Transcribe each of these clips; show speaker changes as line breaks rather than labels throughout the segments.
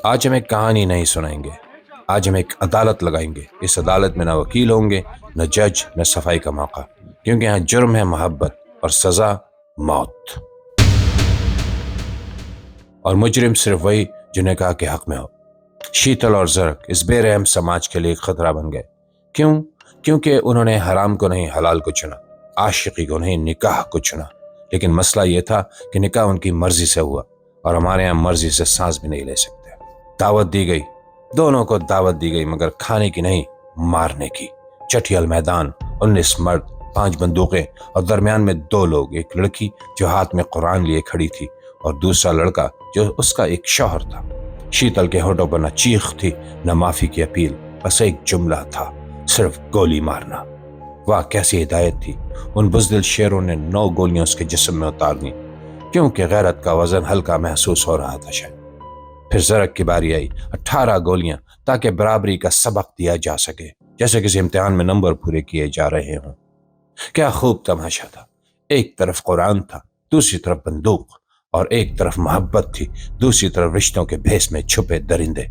آج ہم ایک کہانی نہیں سنائیں گے، آج ہم ایک عدالت لگائیں گے۔ اس عدالت میں نہ وکیل ہوں گے، نہ جج، نہ صفائی کا موقع، کیونکہ یہاں جرم ہے محبت اور سزا موت، اور مجرم صرف وہی جو نکاح کے حق میں ہو۔ شیتل اور زرک اس بے رحم سماج کے لیے خطرہ بن گئے۔ کیوں؟ کیونکہ انہوں نے حرام کو نہیں حلال کو چنا، عاشقی کو نہیں نکاح کو چنا۔ لیکن مسئلہ یہ تھا کہ نکاح ان کی مرضی سے ہوا، اور ہمارے یہاں مرضی سے سانس بھی نہیں لے سکتے۔ دعوت دی گئی، دونوں کو دعوت دی گئی، مگر کھانے کی نہیں، مارنے کی۔ چٹھیل میدان، 19 مرد، 5 بندوقیں، اور درمیان میں 2 لوگ، ایک لڑکی جو ہاتھ میں قرآن لیے کھڑی تھی اور دوسرا لڑکا جو اس کا ایک شوہر تھا۔ شیتل کے ہونٹوں پر نہ چیخ تھی، نہ معافی کی اپیل، بس ایک جملہ تھا، صرف گولی مارنا۔ واہ کیسی ہدایت تھی! ان بزدل شیروں نے 9 گولیاں اس کے جسم میں اتار دیں، کیونکہ غیرت کا وزن ہلکا محسوس ہو رہا تھا شاید۔ پھر زرک کی باری آئی، 18 گولیاں، تاکہ برابری کا سبق دیا جا سکے، جیسے کسی امتحان میں نمبر پورے کیے جا رہے ہوں۔ کیا خوب تماشا تھا! ایک طرف قرآن تھا، دوسری طرف بندوق، اور ایک طرف محبت تھی، دوسری طرف رشتوں کے بھیس میں چھپے درندے۔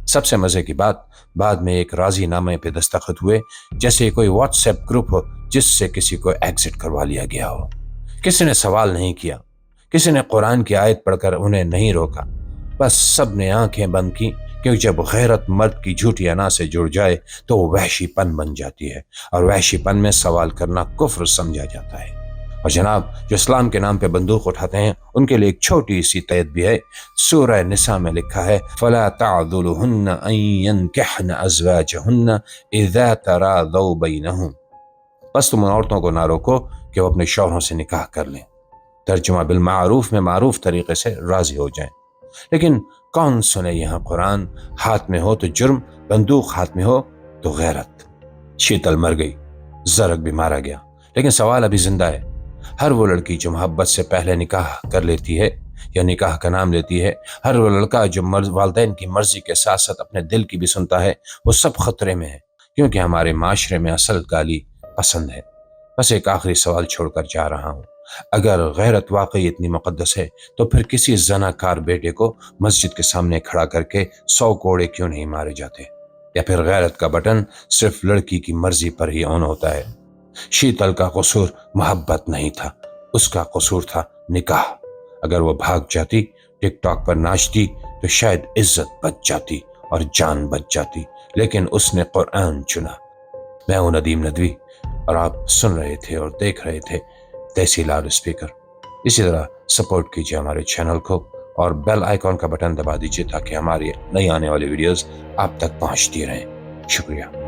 سب سے مزے کی بات، بعد میں ایک راضی نامے پہ دستخط ہوئے، جیسے کوئی واٹس ایپ گروپ ہو جس سے کسی کو ایگزٹ کروا لیا گیا ہو۔ کسی نے سوال نہیں کیا، کسی نے قرآن کی آیت پڑھ کر انہیں نہیں روکا، بس سب نے آنکھیں بند کی، کیونکہ جب غیرت مرد کی جھوٹی انا سے جڑ جائے تو وہ وحشی پن بن جاتی ہے، اور وحشی پن میں سوال کرنا کفر سمجھا جاتا ہے۔ اور جناب، جو اسلام کے نام پہ بندوق اٹھاتے ہیں ان کے لیے ایک چھوٹی سی تائید بھی ہے۔ سورہ نساء میں لکھا ہے فَلَا تَعْضُلُهُنَّ أَن يَنكِحْنَ أَزْوَاجَهُنَّ إِذَا تَرَاضَوْا بَيْنَهُمْ، بس تم ان عورتوں کو نہ روکو کہ وہ اپنے شوہروں سے نکاح کر لیں، ترجمہ بالمعروف میں معروف طریقے سے راضی ہو جائیں۔ لیکن کون سنے یہاں قرآن؟ ہاتھ میں ہو تو جرم، بندوق ہاتھ میں ہو تو غیرت۔ شیتل مر گئی، زرک بھی مارا گیا، لیکن سوال ابھی زندہ ہے۔ ہر وہ لڑکی جو محبت سے پہلے نکاح کر لیتی ہے یا نکاح کا نام لیتی ہے، ہر وہ لڑکا جو والدین کی مرضی کے ساتھ ساتھ اپنے دل کی بھی سنتا ہے، وہ سب خطرے میں ہے، کیونکہ ہمارے معاشرے میں اصل گالی پسند ہے۔ بس ایک آخری سوال چھوڑ کر جا رہا ہوں، اگر غیرت واقعی اتنی مقدس ہے تو پھر کسی زناکار بیٹے کو مسجد کے سامنے کھڑا کر کے 100 کوڑے کیوں نہیں مارے جاتے؟ یا پھر غیرت کا بٹن صرف لڑکی کی مرضی پر ہی آن ہوتا ہے؟ شیتل کا قصور محبت نہیں تھا، اس کا قصور تھا نکاح۔ اگر وہ بھاگ جاتی، ٹک ٹاک پر ناچتی، تو شاید عزت بچ جاتی اور جان بچ جاتی، لیکن اس نے قرآن چنا۔ میں ہوں ندیم ندوی، اور آپ سن رہے تھے اور دیکھ رہے تھے دیسی لاؤڈ اسپیکر۔ اسی طرح سپورٹ کیجیے ہمارے چینل کو، اور بیل آئیکن کا بٹن دبا دیجیے تاکہ ہماری نئی آنے والی ویڈیوز آپ تک پہنچتی رہیں۔ شکریہ۔